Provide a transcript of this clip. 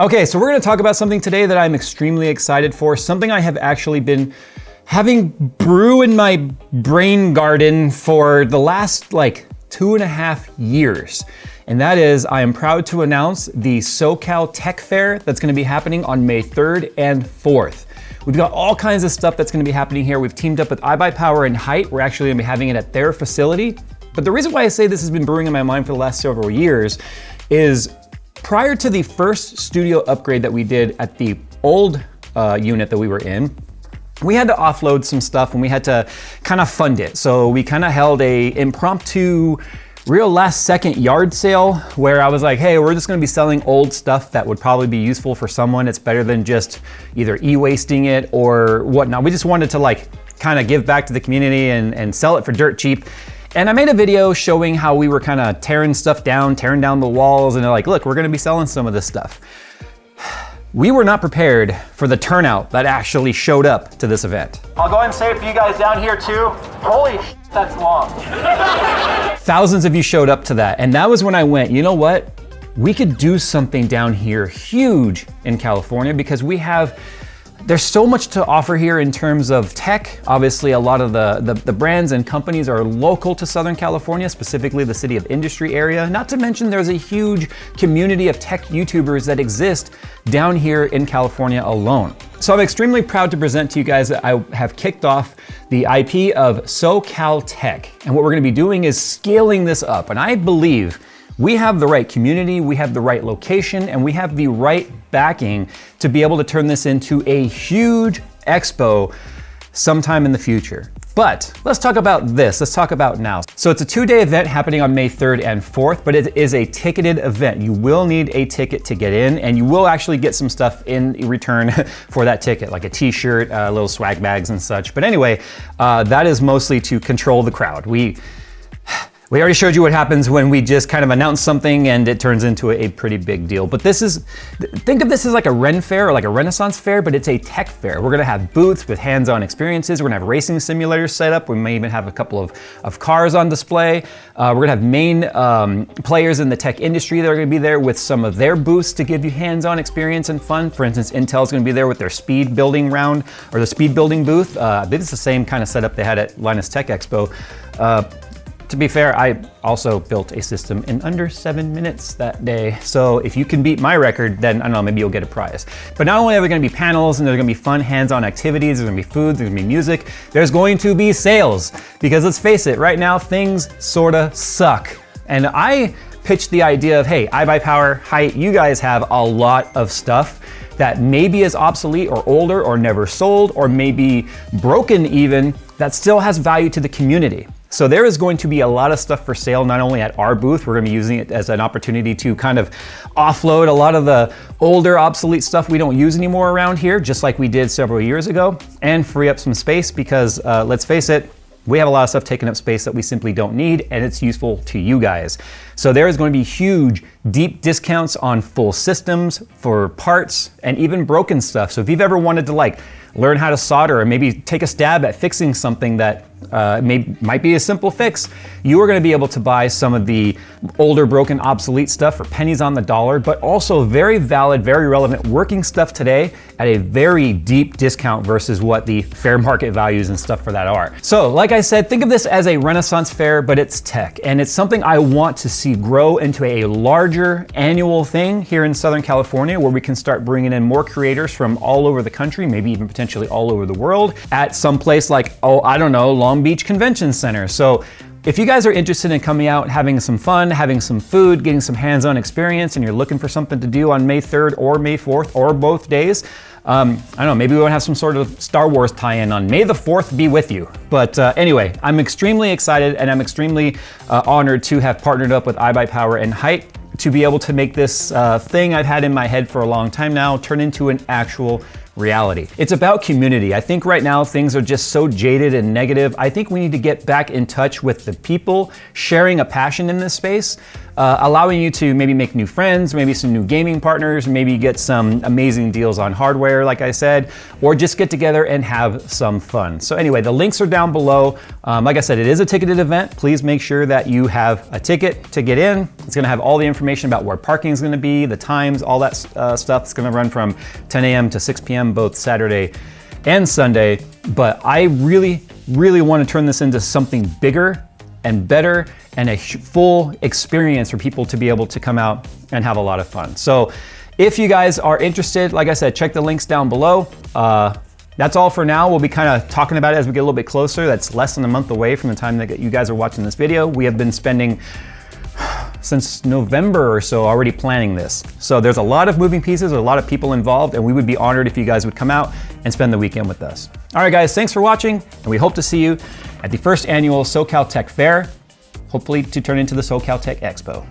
Okay, so we're gonna talk about something today that I'm extremely excited for, something I have actually been having brew in my brain garden for the last like 2.5 years. And that is, I am proud to announce the SoCalTech Fair that's gonna be happening on May 3rd and 4th. We've got all kinds of stuff that's gonna be happening here. We've teamed up with iBuyPower and Thie. We're actually gonna be having it at their facility. But the reason why I say this has been brewing in my mind for the last several years is prior to the first studio upgrade that we did at the old unit that we were in, we had to offload some stuff and we had to kind of fund it. So we kind of held a impromptu, real last second yard sale where I was like, hey, we're just gonna be selling old stuff that would probably be useful for someone. It's better than just either e-wasting it or whatnot. We just wanted to like kind of give back to the community and sell it for dirt cheap. And I made a video showing how we were kind of tearing stuff down, tearing down the walls, and they're like, look, we're gonna be selling some of this stuff. We were not prepared for the turnout that actually showed up to this event. I'll go ahead and say it for you guys down here too. Holy shit, that's long. Thousands of you showed up to that. And that was when I went, you know what? We could do something down here huge in California because there's so much to offer here in terms of tech. Obviously, a lot of the brands and companies are local to Southern California, specifically the City of Industry area. Not to mention there's a huge community of tech YouTubers that exist down here in California alone. So I'm extremely proud to present to you guys that I have kicked off the IP of SoCalTech. And what we're gonna be doing is scaling this up. And I believe we have the right community, we have the right location, and we have the right backing to be able to turn this into a huge expo sometime in the future. But let's talk about this, let's talk about now. So it's a 2-day event happening on May 3rd and 4th, but it is a ticketed event. You will need a ticket to get in, and you will actually get some stuff in return for that ticket, like a t-shirt, little swag bags and such. But anyway, that is mostly to control the crowd. We already showed you what happens when we just kind of announce something and it turns into a pretty big deal. But think of this as like a Ren Fair or like a Renaissance Fair, but it's a tech fair. We're gonna have booths with hands-on experiences. We're gonna have racing simulators set up. We may even have a couple of cars on display. We're gonna have main players in the tech industry that are gonna be there with some of their booths to give you hands-on experience and fun. For instance, Intel's gonna be there with their speed building round or the speed building booth. I think it's the same kind of setup they had at Linus Tech Expo. To be fair, I also built a system in under 7 minutes that day. So if you can beat my record, then I don't know, maybe you'll get a prize. But not only are there gonna be panels and there's gonna be fun hands-on activities, there's gonna be food, there's gonna be music, there's going to be sales. Because let's face it, right now things sorta suck. And I pitched the idea of, hey, iBuyPower, Thie, you guys have a lot of stuff that maybe is obsolete or older or never sold or maybe broken even, that still has value to the community. So there is going to be a lot of stuff for sale, not only at our booth, we're gonna be using it as an opportunity to kind of offload a lot of the older, obsolete stuff we don't use anymore around here, just like we did several years ago, and free up some space because let's face it, we have a lot of stuff taking up space that we simply don't need, and it's useful to you guys. So there is going to be huge, deep discounts on full systems, for parts, and even broken stuff. So if you've ever wanted to like learn how to solder or maybe take a stab at fixing something that might be a simple fix, you are gonna be able to buy some of the older, broken, obsolete stuff for pennies on the dollar, but also very valid, very relevant working stuff today at a very deep discount versus what the fair market values and stuff for that are. So like I said, think of this as a Renaissance fair, but it's tech. And it's something I want to see grow into a larger annual thing here in Southern California, where we can start bringing in more creators from all over the country, maybe even potentially all over the world, at some place like, oh, I don't know, Long Beach Convention Center. So if you guys are interested in coming out, having some fun, having some food, getting some hands-on experience, and you're looking for something to do on May 3rd or May 4th or both days, I don't know, maybe we want to have some sort of Star Wars tie-in on May the 4th be with you. But anyway, I'm extremely excited and I'm extremely honored to have partnered up with iBuyPower and Thie to be able to make this thing I've had in my head for a long time now turn into an actual reality. It's about community. I think right now things are just so jaded and negative. I think we need to get back in touch with the people sharing a passion in this space, allowing you to maybe make new friends, maybe some new gaming partners, maybe get some amazing deals on hardware, like I said, or just get together and have some fun. So anyway, the links are down below. Like I said, it is a ticketed event. Please make sure that you have a ticket to get in. It's gonna have all the information about where parking is gonna be, the times, all that stuff. It's gonna run from 10 a.m. to 6 p.m. both Saturday and Sunday. But I really, really want to turn this into something bigger and better and a full experience for people to be able to come out and have a lot of fun. So if you guys are interested, like I said, check the links down below. That's all for now. We'll be kind of talking about it as we get a little bit closer. That's less than a month away from the time that you guys are watching this video. We have been spending since November or so already planning this. So there's a lot of moving pieces, a lot of people involved, and we would be honored if you guys would come out and spend the weekend with us. All right, guys, thanks for watching, and we hope to see you at the first annual SoCalTech Fair, hopefully to turn into the SoCalTech Expo.